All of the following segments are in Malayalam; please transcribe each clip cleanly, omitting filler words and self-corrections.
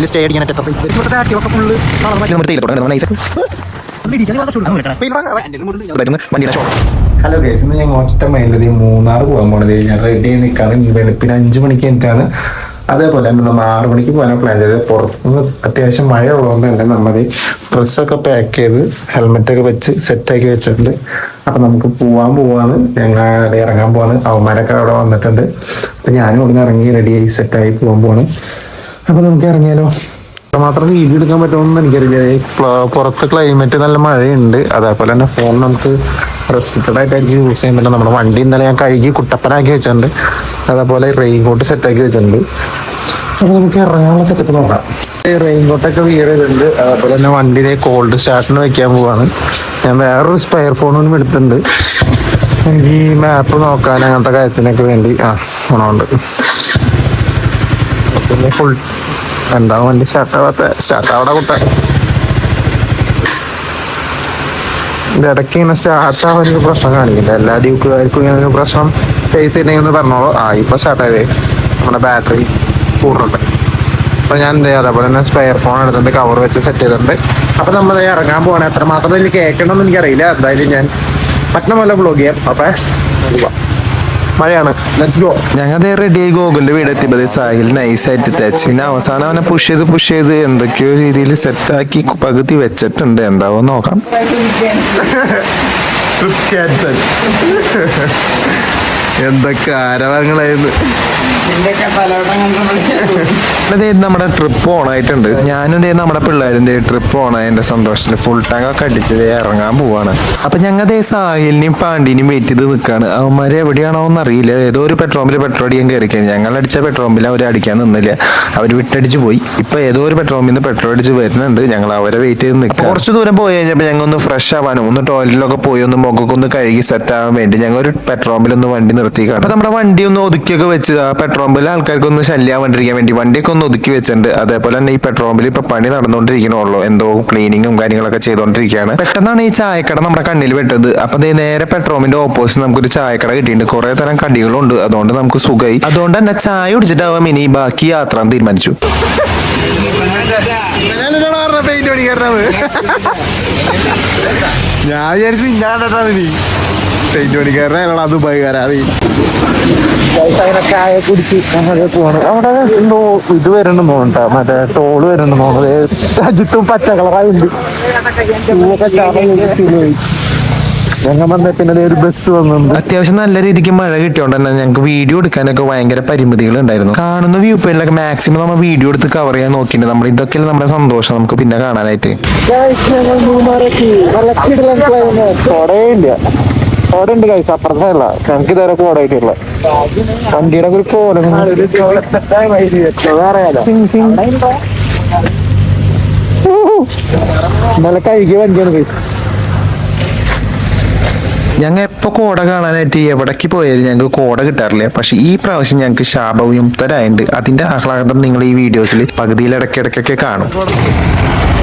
സ്റ്റേ അടിക്കാൻ ഹലോ ഗൈസ്, ഇന്ന് ഞാൻ ഒറ്റ മൈൻഡിൽ മൂന്നാർ പോകാൻ പോണത്. ഞാൻ റെഡി ആയി നിൽക്കാണ്. വെളുപ്പിന് 5 മണിക്ക് എനിക്കാണ്. അതേപോലെ തന്നെ നമ്മൾ 6 മണിക്ക് പോകാനാണ് പ്ലാൻ ചെയ്തത്. പുറത്തുനിന്ന് അത്യാവശ്യം മഴ ഉള്ളതുകൊണ്ട് തന്നെ നമ്മൾ ഡ്രസ്സൊക്കെ പാക്ക് ചെയ്ത് ഹെൽമെറ്റൊക്കെ വെച്ച് സെറ്റാക്കി വെച്ചിട്ടുണ്ട്. അപ്പം നമുക്ക് പോവാണ്. ഞങ്ങൾ ഇറങ്ങാൻ പോവാണ്. അവന്മാരൊക്കെ അവിടെ വന്നിട്ടുണ്ട്. അപ്പം ഞാനും ഇവിടെ നിന്ന് ഇറങ്ങി റെഡിയായി സെറ്റായി പോവാണ്. അപ്പം നമുക്ക് ഇറങ്ങിയാലോ? മാത്രം വീഡിയോ എടുക്കാൻ പറ്റുമെന്ന് എനിക്കറിയില്ല. പുറത്ത് ക്ലൈമറ്റ് നല്ല മഴയുണ്ട്. അതേപോലെ തന്നെ ഫോൺ നമുക്ക് റെസ്ട്രിക്റ്റഡ് ആയിട്ടായിരിക്കും യൂസ് ചെയ്യാൻ പറ്റില്ല. നമ്മുടെ വണ്ടി ഇന്നലെ ഞാൻ കഴുകി കുട്ടപ്പനാക്കി വെച്ചിട്ടുണ്ട്. അതേപോലെ റെയിൻ കോട്ട് സെറ്റാക്കി വെച്ചിട്ടുണ്ട്. അപ്പോൾ നമുക്ക് ഇറങ്ങാനുള്ള സെറ്റപ്പ് നോക്കാം. റെയിൻ കോട്ടൊക്കെ വിയർ ചെയ്തിട്ടുണ്ട്. അതേപോലെ തന്നെ വണ്ടിയിലെ കോൾഡ് സ്റ്റാർട്ടിന് വെക്കാൻ പോവാണ്. ഞാൻ വേറൊരു സ്പെയർ ഫോണും എടുത്തിട്ടുണ്ട്. എനിക്ക് ഈ മാപ്പ് നോക്കാൻ അങ്ങനത്തെ കാര്യത്തിനൊക്കെ വേണ്ടി ഗുണമുണ്ട്. പിന്നെ ഫുൾ എന്താ വണ്ടി സ്റ്റാർട്ടാവാടെ കുട്ട ഇടയ്ക്ക് ഇങ്ങനെ സ്റ്റാർട്ടാവാൻ ഒരു പ്രശ്നം കാണിക്കില്ല. എല്ലാ ഡ്യൂക്കുകാർക്കും ഇങ്ങനെ ഒരു പ്രശ്നം ഫേസ് ചെയ്യണമെങ്കിൽ ഒന്ന് പറഞ്ഞോളൂ. ഇപ്പൊ സ്റ്റാർട്ടായതേ നമ്മുടെ ബാറ്ററി കൂടുന്നുണ്ട്. അപ്പൊ ഞാൻ എന്ത് ചെയ്യാം, അതേപോലെ തന്നെ സ്പെയർ ഫോൺ എടുത്തിട്ട് കവർ വെച്ച് സെറ്റ് ചെയ്തിട്ടുണ്ട്. അപ്പൊ നമ്മൾ ഇറങ്ങാൻ പോകണം. എത്രമാത്രം ഇതിൽ കേൾക്കണമെന്ന് എനിക്കറിയില്ല. എന്തായാലും ഞാൻ പറ്റണ പോലെ ബ്ലോഗ് ചെയ്യാം. അപ്പൊ മഴയാണ്. ഞങ്ങൾ റെഡിയായി ഗോകുലിന്റെ വീട് എത്തിയപ്പോൾ സാഹിൽ നൈസായിട്ട് തേച്ച് പിന്നെ അവസാനം അവനെ പുഷ് ചെയ്ത് എന്തൊക്കെയോ രീതിയിൽ സെറ്റാക്കി പകുതി വെച്ചിട്ടുണ്ട്. എന്താവോ നോക്കാം. എന്തൊക്കെ ആരവങ്ങളായിരുന്നു. നമ്മുടെ ട്രിപ്പ് ഓണായിട്ടുണ്ട്. ഞാനും നമ്മുടെ പിള്ളേരും ട്രിപ്പ് ഓണായതിന്റെ സന്തോഷത്തിൽ ഫുൾ ടാങ്ക് ഒക്കെ അടിച്ച് ഇറങ്ങാൻ പോവാണ്. അപ്പൊ ഞങ്ങൾ സാഹിലിനെയും പാണ്ഡ്യനെയും വെയിറ്റ് ചെയ്ത് നിൽക്കുകയാണ്. അവന്മാര് എവിടെയാണോ എന്നറിയില്ല. ഏതോ ഒരു പെട്രോൾ പമ്പിൽ പെട്രോൾ അടിക്കാൻ കയറിക്കാൻ ഞങ്ങൾ അടിച്ച പെട്രോൾ പമ്പിൽ അവർ അടിക്കാൻ നിന്നില്ല. അവർ വിട്ടടിച്ച് പോയി. ഇപ്പൊ ഏതോ ഒരു പെട്രോൾ പമ്പിൽ നിന്ന് പെട്രോൾ അടിച്ച് വരുന്നുണ്ട്. ഞങ്ങൾ അവരെ വെയിറ്റ് ചെയ്ത് നിൽക്കുക. കുറച്ച് ദൂരം പോയി കഴിഞ്ഞപ്പോൾ ഞങ്ങൾ ഒന്ന് ഫ്രഷ് ആവാനും ഒന്ന് ടോയ്ലറ്റിലൊക്കെ പോയി ഒന്ന് മുഖമൊക്കെ ഒന്ന് കഴുകി സെറ്റ് ആവാൻ വേണ്ടി ഞങ്ങൾ ഒരു പെട്രോൾ പമ്പിൽ ഒന്ന് വണ്ടി നിർത്തിക്കാണ്. അപ്പൊ നമ്മുടെ വണ്ടി ഒന്ന് ഒതുക്കിയൊക്കെ വെച്ച് പെട്രോൾ പമ്പിലെ ആൾക്കാർക്ക് ഒന്ന് ശല്യാവാണ്ടിരിക്കാൻ വേണ്ടി വണ്ടിയൊക്കെ ഒന്ന് ഒതുക്കി വെച്ചിട്ടുണ്ട്. അതേപോലെ തന്നെ ഈ പെട്രോൾ പമ്പിൽ ഇപ്പൊ പണി നടന്നുകൊണ്ടിരിക്കണുള്ളൂ. എന്തോ ക്ലീനിങ്ങും കാര്യങ്ങളൊക്കെ ചെയ്തുകൊണ്ടിരിക്കുകയാണ്. പെട്ടെന്നാണ് ഈ ചായക്കട നമ്മുടെ കണ്ണിൽ വെട്ടത്. അപ്പൊ നേരെ പെട്രോൾ പമ്പിന്റെ ഓപ്പോസിറ്റ് നമുക്കൊരു ചായക്കട കിട്ടിയിട്ടുണ്ട്. കുറെ തരം കടികളുണ്ട്. അതുകൊണ്ട് നമുക്ക് സുഖമായി. അതുകൊണ്ട് തന്നെ ചായ കുടിച്ചിട്ടാവാം ഇനി ബാക്കി യാത്ര തീരുമാനിച്ചു. ഞാൻ വിചാരിച്ചു ചായ കുടിച്ച് ഞങ്ങൾ പോവാണ്. അവിടെ എന്തോ ഇത് വരണ്ടെന്ന് തോന്നുന്നുണ്ടാ, മറ്റേ ടോള് വരണ്ടെന്ന് തോന്നുന്നത്. അജിത്തും പച്ച കളറായുണ്ട്. ഞങ്ങൾ വന്ന പിന്നെ ഒരു ബസ് വന്നു. അത്യാവശ്യം നല്ല രീതിക്ക് മഴ കിട്ടിയോണ്ട് തന്നെ ഞങ്ങൾക്ക് വീഡിയോ എടുക്കാനൊക്കെ ഭയങ്കര പരിമിതികൾ ഉണ്ടായിരുന്നു. കാണുന്ന വ്യൂ പോയിന്റിലൊക്കെ മാക്സിമം നമ്മൾ വീഡിയോ എടുത്ത് കവർ ചെയ്യാൻ നോക്കിയിട്ടുണ്ട്. നമ്മൾ ഇതൊക്കെയല്ലേ നമ്മുടെ സന്തോഷം നമുക്ക് പിന്നെ കാണാനായിട്ട്. കോടയുണ്ട് കൈസ്, അപ്പുറത്തല്ല. ഞങ്ങൾക്ക് ഇതുവരെ കോടയായിട്ടുള്ള വണ്ടിയുടെ ഒരു കോലം ഇന്നലെ കഴുകിയ വണ്ടിയാണ് കൈസ്. ഞങ്ങൾ എപ്പോൾ കോട കാണാനായിട്ട് എവിടേക്ക് പോയാലും ഞങ്ങൾക്ക് കോട കിട്ടാറില്ല. പക്ഷെ ഈ പ്രാവശ്യം ഞങ്ങൾക്ക് ശാപവിമുക്തരായുണ്ട്. അതിന്റെ ആഹ്ലാദം നിങ്ങൾ ഈ വീഡിയോസിൽ പകുതിയിൽ ഇടയ്ക്കിടയ്ക്കൊക്കെ കാണും.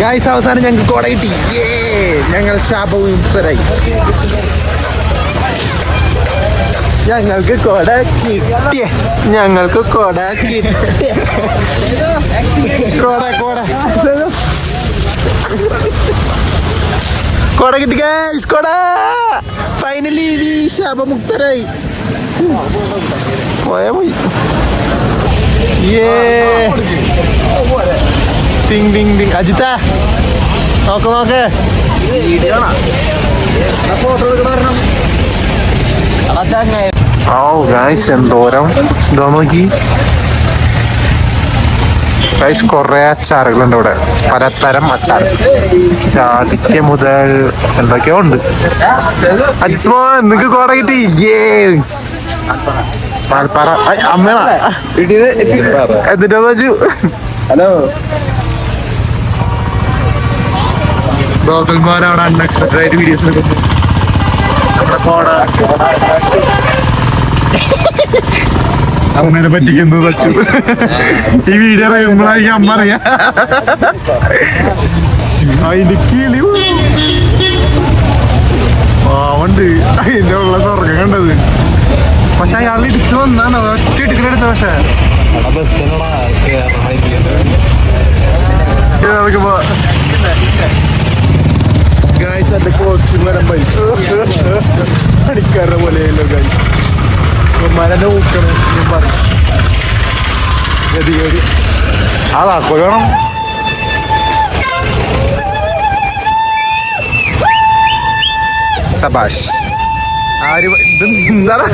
ഗൈസ്, അവസാനം ഞങ്ങൾക്ക് കോട കിട്ടി. ഞങ്ങൾ ശാപവിമുക്തരായി. ഞങ്ങൾക്ക് കോട കിട്ടി. ഞങ്ങൾക്ക് കോട കിട്ടി. കോട കിട്ടി ഗൈസ്. കോട ഫൈനലി ശാപമുക്തരായി. പോയാ പോയി. അജിത്ത നോക്ക് എന്തോരം ഇതോ നോക്കി ഗൈസ്. കുറെ അച്ചാറുകളുണ്ട് ഇവിടെ, പലതരം അച്ചാർ. ജാതിക്ക മുതൽ എന്തൊക്കെയോ ഉണ്ട്. അജിത് മോൻ നിങ്ങക്ക് കോട കിട്ടി. അമ്മ എന്നിട്ടോ ഹലോ ഗോകുൽമാൻ അവിടെ അൺഎക്സ്പെക്ടഡ് ആയിട്ട് വീഡിയോസ് എടുക്കുന്നു. അമ്മേനെ പറ്റിക്കുന്നു വച്ചു. ഈ വീഡിയോ അറിയുമ്പോഴായിരിക്കും അമ്മ അറിയാ. അതിന്റെ കിളി ഉണ്ട്. അതിന്റെ ഉള്ള സ്വർഗം കണ്ടത്. പക്ഷെ അയാൾ എടുത്ത് വന്നാണ് ഒറ്റ എടുക്കലെടുത്ത പക്ഷെ പണിക്കാരുടെ പോലെയല്ലോ ഗൈസ് മരനെ ഊക്കണം ഞാൻ പറഞ്ഞു ഗതികേട് അതാ കൊല്ലണം സബാഷ് ആര് ഇത് എന്താണ്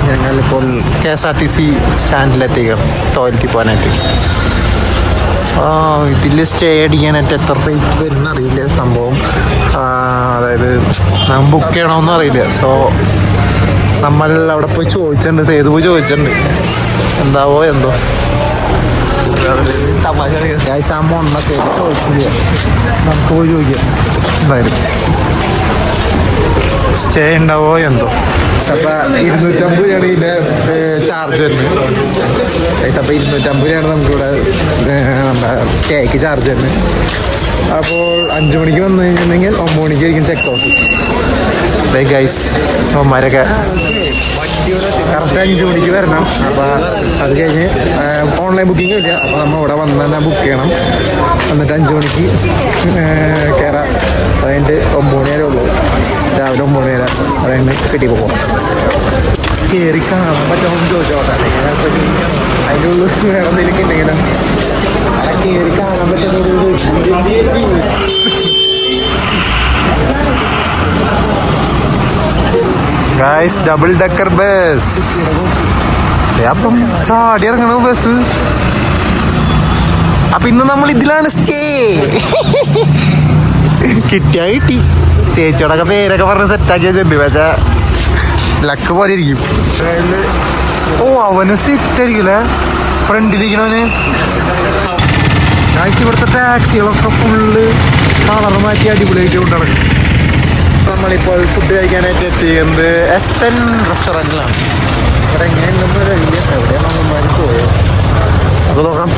ഞങ്ങളിപ്പോൾ KSRTC സ്റ്റാൻഡിലെത്തിക്കണം ടോയ്ലറ്റിൽ പോകാനായിട്ട്. ഇതിൽ സ്റ്റേ അടിക്കാനായിട്ട് എത്ര റേറ്റ് വരുന്ന അറിയില്ല സംഭവം. അതായത് ഞാൻ ബുക്ക് ചെയ്യണമെന്നും അറിയില്ല. സോ നമ്മൾ അവിടെ പോയി ചോദിച്ചിട്ടുണ്ട്, സേതു പോയി ചോദിച്ചിട്ടുണ്ട്, എന്താവോ എന്തോ സാമോണ്ണ സേതു ചോദിച്ചില്ല. നമുക്ക് പോയി ചോദിക്കാം എന്തായാലും സ്റ്റേ ഉണ്ടാവോ എന്തോ. അപ്പം 250 രൂപയാണ് ഇതിൻ്റെ ചാർജ് വരുന്നത്. അപ്പം 250 രൂപയാണ് നമുക്കിവിടെ നമ്മുടെ സ്റ്റേക്ക് ചാർജ് വരുന്നത്. അപ്പോൾ 5 മണിക്ക് വന്നു കഴിഞ്ഞിട്ടുണ്ടെങ്കിൽ 9 മണിക്കായിരിക്കും ചെക്ക് ഔട്ട്. ഗൈസ് അവന്മാരൊക്കെ കറക്റ്റ് 5 മണിക്ക് വരണം. അപ്പോൾ അത് കഴിഞ്ഞ് ഓൺലൈൻ ബുക്കിംഗ് ഇല്ല. അപ്പോൾ നമ്മൾ ഇവിടെ വന്ന് തന്നെ ബുക്ക് ചെയ്യണം. എന്നിട്ട് 5 മണിക്ക് കയറാം. അത് കഴിഞ്ഞിട്ട് 9 മണി വരെ ഉള്ളൂ. രാവിലെ 9 മണി വരെ അത് കഴിഞ്ഞ് കിട്ടി പോകും. കയറി കാണാൻ പറ്റുമെന്ന് ചോദിച്ചോട്ടെ. അതിൻ്റെ ഉള്ളിൽ വേറെ എന്തെങ്കിലും ഉണ്ടെങ്കിലും അവിടെ കയറി കാണാൻ പറ്റുന്നൊരു ഗൈസ് ഡബിൾ ഡെക്കർ ബസ്. അപ്പം ചാടി ഇറങ്ങണ ബസ്. അപ്പൊ ഇന്ന് നമ്മൾ ഇതിലാണ് സ്റ്റേ. കിട്ടിയാ കിട്ടി. ചേച്ചിയോടൊക്കെ പേരൊക്കെ പറഞ്ഞ് സെറ്റാക്കി വെച്ചിട്ടുണ്ട്. പക്ഷേ ലക്ക് പോലെ ഇരിക്കും. ഓ അവന് സെറ്റ് ആയിരിക്കില്ലേ ഫ്രണ്ടിലിരിക്കണവന്. ഗൈസ് ഇവിടുത്തെ ടാക്സികളൊക്കെ ഫുള്ള് കളർ മാറ്റി അടിപൊളിയായിട്ട് കൊണ്ടാണ്. നമ്മളിപ്പോൾ ഫുഡ് കഴിക്കാനായിട്ട് എത്തിയത് SN റെസ്റ്റോറൻറ്റിലാണ്. ഇവിടെ എങ്ങനെയുണ്ടെന്ന് അറിയില്ല. എവിടെയാണ് അമ്മമാർ പോയത് നമുക്ക് നോക്കാം.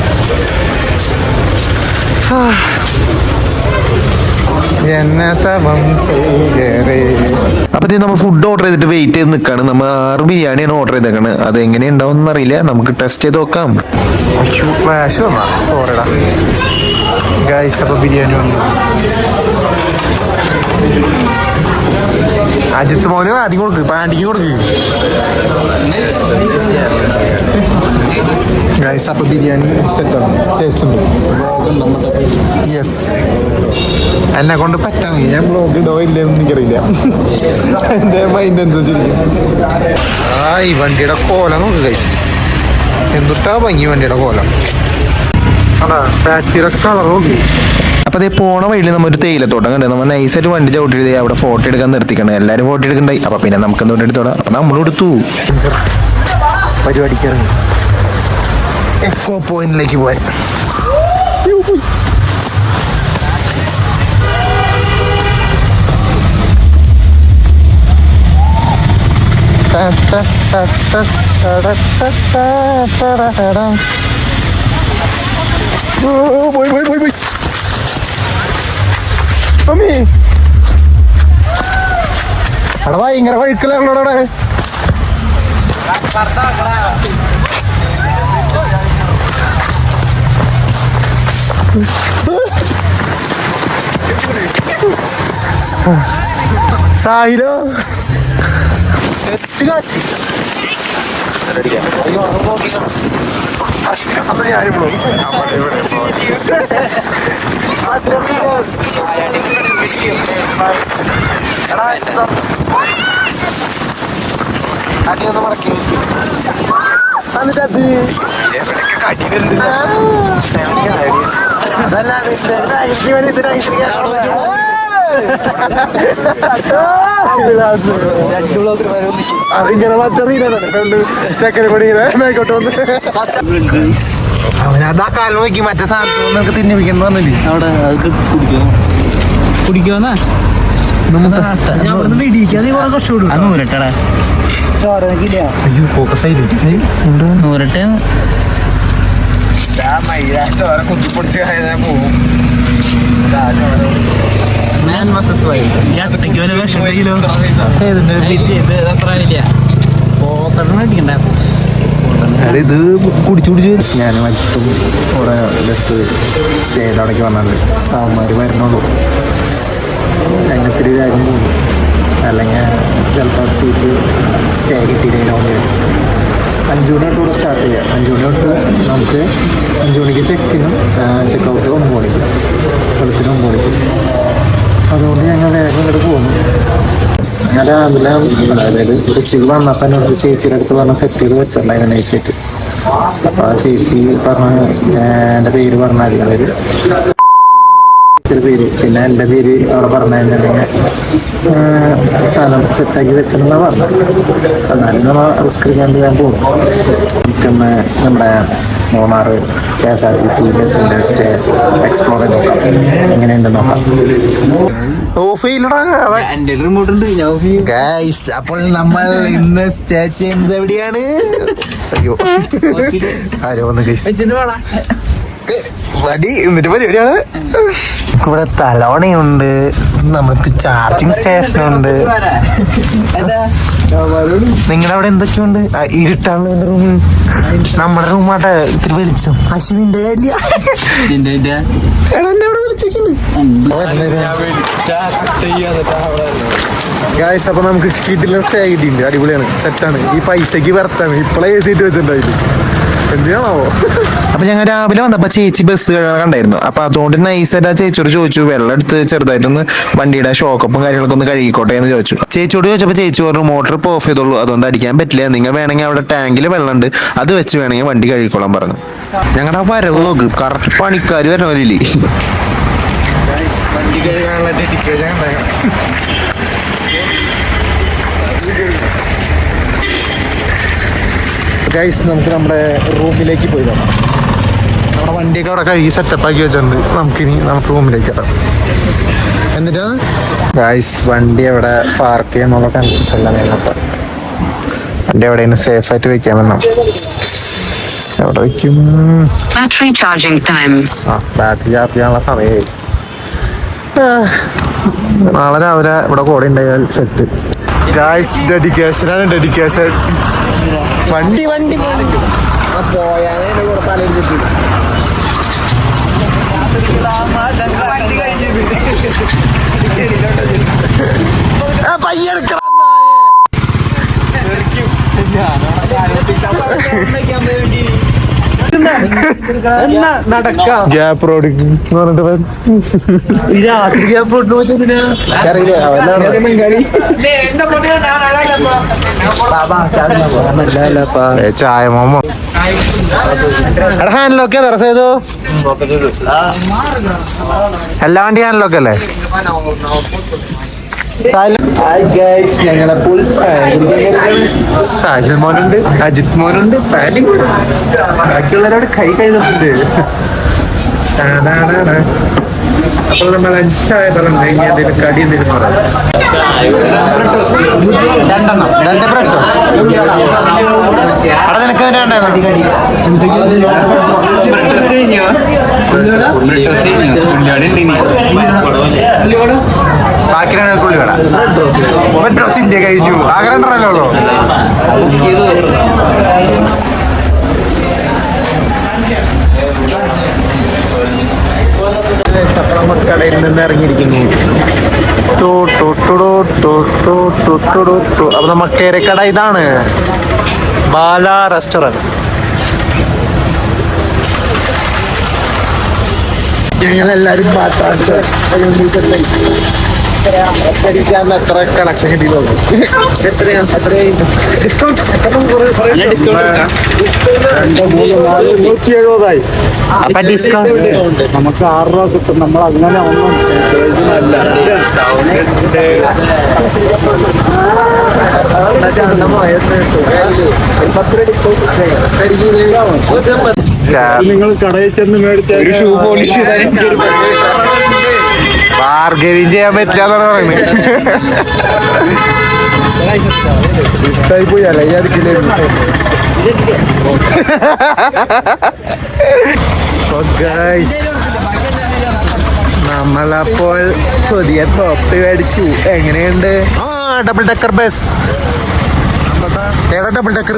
അപ്പൊ നമ്മൾ ഫുഡ് ഓർഡർ ചെയ്തിട്ട് വെയിറ്റ് ചെയ്ത് നിൽക്കാണ്. നമ്മൾ 6 ബിരിയാണിയാണ് ഓർഡർ ചെയ്തേക്കണ്. അത് എങ്ങനെ ഉണ്ടാവും അറിയില്ല, നമുക്ക് ടെസ്റ്റ് ചെയ്ത് നോക്കാം. ഫ്ലാഷ് വന്നാ സോറിടാ ഗൈസ്. അപ്പോൾ ബിരിയാണി വന്നു. അജിത്ത് മോന് ആദ്യം കൊടുക്ക്, പാൻറ്റിക്ക് കൊടുക്ക്. ഗൈസ് അപ്പോൾ ബിരിയാണി സെറ്റാണ്, ടേസ്റ്റ് ഉണ്ട്. യെസ്, എന്നെ കൊണ്ട് പറ്റാണെങ്കിൽ ഞാൻ ബ്ലോഗ് ഇടോ ഇല്ലെന്ന് എനിക്കറിയില്ല. എൻ്റെ മൈൻഡ് എന്താ വെച്ചിരിക്കും. ഈ വണ്ടിയുടെ കോലം നോക്ക് കഴിച്ചു. എന്തുട്ടാ ഭംഗി വണ്ടിയുടെ കോലം. അതാ ടാക്സിയുടെ കളർ നോക്കി. അപ്പൊ അതേ പോണ വഴിയിൽ നമ്മൊരു തേയിലത്തോട്ടം കണ്ടേ. നമ്മൾ നൈസായിട്ട് വണ്ടി ചവിട്ടി അവിടെ ഫോട്ടോ എടുക്കാൻ നിർത്തിക്കണം. എല്ലാവരും ഫോട്ടോ എടുക്കണ്ടായി. അപ്പൊ പിന്നെ നമുക്ക് എന്തുകൊണ്ട് എടുത്തോടാം. അപ്പൊ നമ്മളെടുത്തു പരിപാടിക്ക് ഇറങ്ങി എക്കോ പോയിന്റിലേക്ക് പോയി. പോയി മമ്മി അവിടെ ഭയങ്കര വഴുക്കലാണല്ലോ അവിടെ. സാഹിരോ സെറ്റ് കാറ്റ് അത് ഞാനിവിടെ അടിയൊന്ന് മടക്കി എന്നിട്ട് അത് അതിങ്ങനെ ചക്കര കൊടി മേക്കോട്ട് വന്ന് അവനതാ കാലം നോക്കി മറ്റേ സാധനത്തിൽ നിനക്ക് തിന്നിപ്പിക്കുന്നു പറഞ്ഞില്ലേ അവിടെ അതൊക്കെ കുടിക്കുമെന്നാ നൂരട്ടടാ ഫോക്കസ് ആയില്ലേ നൂരട്ടെ ചോര കുത്തിപ്പൊടിച്ച് പോകും. ഇത് കുടിച്ചു ഞാൻ മറ്റും ഇവിടെ ബസ് സ്റ്റേജിൻ്റെ അവിടേക്ക് വന്നിട്ടുണ്ട്. അവന്മാർ വരണുള്ളൂ. അങ്ങനത്തെ വേഗം പോകും, അല്ലെങ്കിൽ ചിലപ്പോൾ സീറ്റ് സ്റ്റേ കിട്ടിയില്ലെങ്കിലോ എന്ന് വെച്ചിട്ട് 5 മണി തൊട്ട് ഇവിടെ സ്റ്റാർട്ട് ചെയ്യാം. 5 മണി തൊട്ട് നമുക്ക് 5 മണിക്ക് ചെക്കിനും ചെക്കൗട്ട് 9 മണിക്ക്, വെളുപ്പിന് 9 മണിക്ക്. അതുകൊണ്ട് ഞങ്ങൾ വേഗം ഇങ്ങോട്ട് പോകുന്നു. ഞാൻ രാവിലെ അതായത് ഉച്ചയ്ക്ക് വന്നപ്പോൾ എന്നോട് ചേച്ചിയുടെ അടുത്ത് പറഞ്ഞ സെറ്റ് ചെയ്ത് വെച്ചിട്ടുണ്ടായിരുന്നു നൈസായിട്ട്. അപ്പോൾ ആ ചേച്ചി പറഞ്ഞ എൻ്റെ പേര് പറഞ്ഞാൽ അതായത് പേര്, പിന്നെ എൻ്റെ പേര് അവിടെ പറഞ്ഞു കഴിഞ്ഞിട്ടുണ്ടെങ്കിൽ സ്ഥലം സെറ്റാക്കി വെച്ചിട്ടുണ്ടെന്നാണ് പറഞ്ഞത്. എന്നാലും നമ്മൾ റിസ്ക് എടുക്കാണ്ട് ഞാൻ പോകും. എനിക്കൊന്ന് നമ്മുടെ മൂന്നാർ KSRTC ബസ്സിൻ്റെ സ്റ്റേ എക്സ്പ്ലോർ ചെയ്ത് നോക്കാം, എങ്ങനെയുണ്ടെന്ന് നോക്കാം. എന്റെ റിമോട്ട് ഉണ്ട്. അപ്പോൾ നമ്മൾ ഇന്ന് സ്റ്റേ ചെയ്യുന്നത് എവിടെയാണ്? അയ്യോ ആരോ ഒന്ന് വടി എന്നിട്ട് പരിപാടിയാണ്. ഇവിടെ തലോണയുണ്ട്, നമുക്ക് ചാർജിങ് സ്റ്റേഷനുണ്ട്. നിങ്ങളുടെ അവിടെ എന്തൊക്കെയുണ്ട്? ഇരുട്ടാണ് റൂം, നമ്മുടെ റൂമാട്ടെ ഇത്തിരി വെളിച്ചം. അശ്വിന്റെ ഗായ്സ്, അപ്പൊ നമുക്ക് കിട്ടില്ല സ്റ്റേ കിട്ടിയിട്ടുണ്ട്. അടിപൊളിയാണ്, സെറ്റാണ്. ഈ പൈസക്ക് വർത്താണ്. ഇപ്പോഴേ സീറ്റ് വെച്ചിട്ടുണ്ടായില്ല, എന്തിനാണാവോ. അപ്പൊ ഞങ്ങൾ രാവിലെ വന്നപ്പോ ചേച്ചി ബസ് കണ്ടായിരുന്നു. അപ്പൊ അതുകൊണ്ട് നൈസായിട്ട് ആ ചേച്ചിയോട് ചോദിച്ചു, വെള്ളം എടുത്ത് ചെറുതായിട്ടൊന്ന് വണ്ടിയുടെ ഷോക്കപ്പും കാര്യങ്ങളൊക്കെ ഒന്ന് കഴുകിക്കോട്ടെ എന്ന് ചോദിച്ചു. ചേച്ചിയോട് ചോദിച്ചപ്പോൾ ചേച്ചി പറഞ്ഞു മോട്ടോർ ഇപ്പോൾ ഓഫ് ചെയ്തോളൂ, അതുകൊണ്ട് അടിക്കാൻ പറ്റില്ല, നിങ്ങൾ വേണമെങ്കിൽ അവിടെ ടാങ്കിൽ വെള്ളമുണ്ട്, അത് വെച്ച് വേണമെങ്കിൽ വണ്ടി കഴുകിക്കോളാൻ പറഞ്ഞു. ഞങ്ങളുടെ ആ വരവ് നോക്ക്, കറക്റ്റ് പണിക്കാർ വരണ പോലില്ലേ. വണ്ടി കഴുകാനുള്ള ഡെഡിക്കേഷൻ ഗൈസ്. നമുക്ക് നമ്മുടെ റൂമിലേക്ക് പോയി നോക്കാം. നമ്മുടെ വണ്ടിയൊക്കെ അവിടെ കഴുകി സെറ്റപ്പാക്കി വെച്ചിട്ടുണ്ട്. നമുക്ക് റൂമിലേക്ക് ഇടാം. എന്നിട്ടാ ഗൈസ് വണ്ടി എവിടെ പാർക്ക് ചെയ്യാന്നുള്ള കൺഫ്യൂഷനില്ല. നിങ്ങൾക്ക് വണ്ടി എവിടെയാണ് സേഫ് ആയിട്ട് വെക്കാമെന്നോ? എവിടെ വെക്കും? Battery charging time. Battery charge ചെയ്യാനുള്ള സമയമായി. നാളെ രാവിലെ ഇവിടെ കൂടെ ഉണ്ടായാൽ സെറ്റ്. ഗൈസ് ഡെഡിക്കേഷനാണ്, ഡെഡിക്കേഷൻ. വണ്ടി ഗ്യാപ്പ് റോഡ് രാത്രി ഗ്യാപ്പ് റോഡിന് ചായ മോമോ ഹാൻഡിലൊക്കെ ചെയ്തു. എല്ലാ വണ്ടി ഹാൻഡിലൊക്കെ അല്ലേ? ഞങ്ങളെപ്പോൾ സാഹിൽ മോനുണ്ട്, അജിത് മോനുണ്ട്, ബാക്കിയുള്ളവരോട് കൈ കഴുകുന്നുണ്ട്. അപ്പോൾ നമ്മൾ 5 ചായ പറഞ്ഞു, ഇനി എന്തെങ്കിലും കടി എന്തെങ്കിലും പറയാം. 2 ബ്രെഡ് അവിടെ നിനക്ക് ബാക്കി 2 ഉള്ളിവട. മെട്രോ ചിന്ത കഴിഞ്ഞു, ആകെ 2 ഉള്ളൂ. കടയിൽ നിന്ന് ഇറങ്ങിയിരിക്കുന്നു. അപ്പൊ നമ്മ കേരക്കട ഇതാണ് ബാല റെസ്റ്റോറന്റ്. ഞങ്ങളെല്ലാരും എത്ര കണക്ഷൻ കിട്ടിയോ? ായി. അപ്പൊ ഡിസ്കൗണ്ട് നമുക്ക് 6 രൂപ കിട്ടും. നമ്മൾ അങ്ങനെ ഒന്നും പ്രയോജനമല്ല. നിങ്ങൾ കടയിൽ ചെന്ന് മേടിച്ച ഷൂ പോളിഷ് ബാർഗൈൻ ചെയ്യാൻ പറ്റില്ല എന്നാണ് പറയുന്നത്. ഇഷ്ടായി പോയി അല്ല ഈ അടുക്കില്ലായിരുന്നു. നമ്മളപ്പോൾ പുതിയ ടോപ്പ് മേടിച്ചു. എങ്ങനെയുണ്ട്? Double decker bus. ഏതാ ഡബിൾ ഡക്കർ?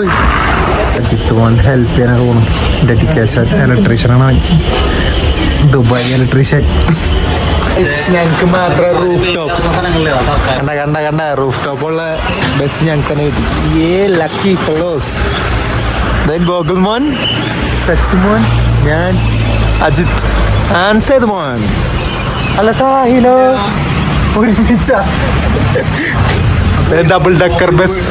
ജിത്തുമോൻ ഹെൽപ്പ് ചെയ്യാനൊക്കെ പോകണം. ഡെഡിക്കേഷൻ ഇലക്ട്രീഷ്യനാണ്. Dubai electrician. ഞങ്ങൾക്ക് മാത്രം റൂഫ് ടോപ്പ് കണ്ട റൂഫ് ടോപ്പ് ഉള്ള ബസ് ഞങ്ങൾക്ക് തന്നെ കിട്ടി. Lucky fellows. ഗോകുൽ മോൻ, സച്ച് മോൻ, ഞാൻ, അജിത്, ആൻസേത് മോൻ. അല്ല സാഹിലോ ഒരുമിച്ച ഡബിൾ ഡക്കർ ബസ്.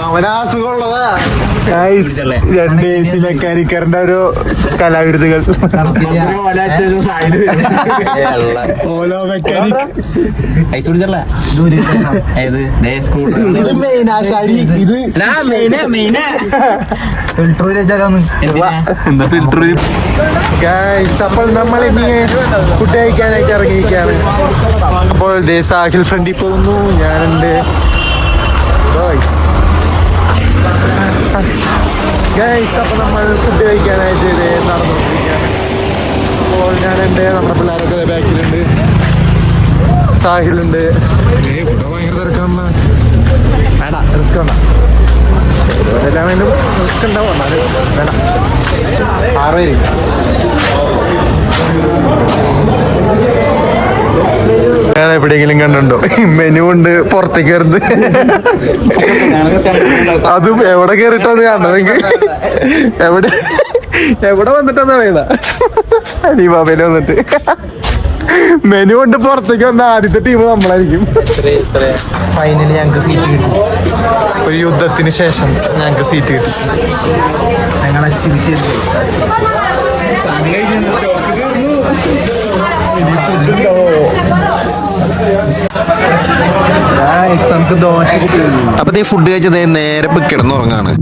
അവനാസുഖമുള്ളതാ. രണ്ട് AC മെക്കാനിക്കറിന്റെ ഒരു കലാവിരുതുകൾ. ഓലോ മെക്കാനിക്. ഇത് മെയിനാ ശരി. ഇത് അപ്പോൾ നമ്മൾ ഇനി ഫുഡ് കഴിക്കാനായിട്ട് ഇറങ്ങിയിരിക്കുകയാണ്. അപ്പോൾ സാഹിൽ ഫ്രണ്ടിൽ പോകുന്നു, ഞാനുണ്ട്. അപ്പോൾ നമ്മൾ ഫുഡ് കഴിക്കാനായിട്ട് നടന്നുകൊണ്ടിരിക്കുകയാണ്. അപ്പോൾ ഞാനുണ്ട്, നമ്മുടെ പിള്ളേരൊക്കെ ബാക്കിലുണ്ട്, സാഹിലുണ്ട്. ഫുഡ് ഭയങ്കര തിരക്കാണ്. വേണ്ട റിസ്ക് വേണ്ട, എല്ലാം വേണ്ടും റിസ്ക് ഉണ്ടാവും. വേണ്ട 6 പേര്. ഞാൻ എവിടെയെങ്കിലും കണ്ടുണ്ടോ മെനു കൊണ്ട് പുറത്തേക്ക് കയറുന്നത്? അതും എവിടെ കയറിയിട്ടാണ് കാണുന്നതെങ്കിൽ എവിടെ വന്നിട്ടാന്ന് പറയുന്ന അനിബാബയിൽ വന്നിട്ട് മെനു കൊണ്ട് പുറത്തേക്ക് വന്ന ആദ്യത്തെ ടീം നമ്മളായിരിക്കും. ഫൈനലി ഞങ്ങൾക്ക് സീറ്റ് കിട്ടി. ഒരു യുദ്ധത്തിന് ശേഷം ഞങ്ങൾക്ക് സീറ്റ് കിട്ടി. ഞങ്ങൾ അച്ചീവ് ചെയ്തു. നമുക്ക് ദോശ. അപ്പൊ ഫുഡ് കഴിച്ചത് നേരെ കിടന്നുറങ്ങാണ്.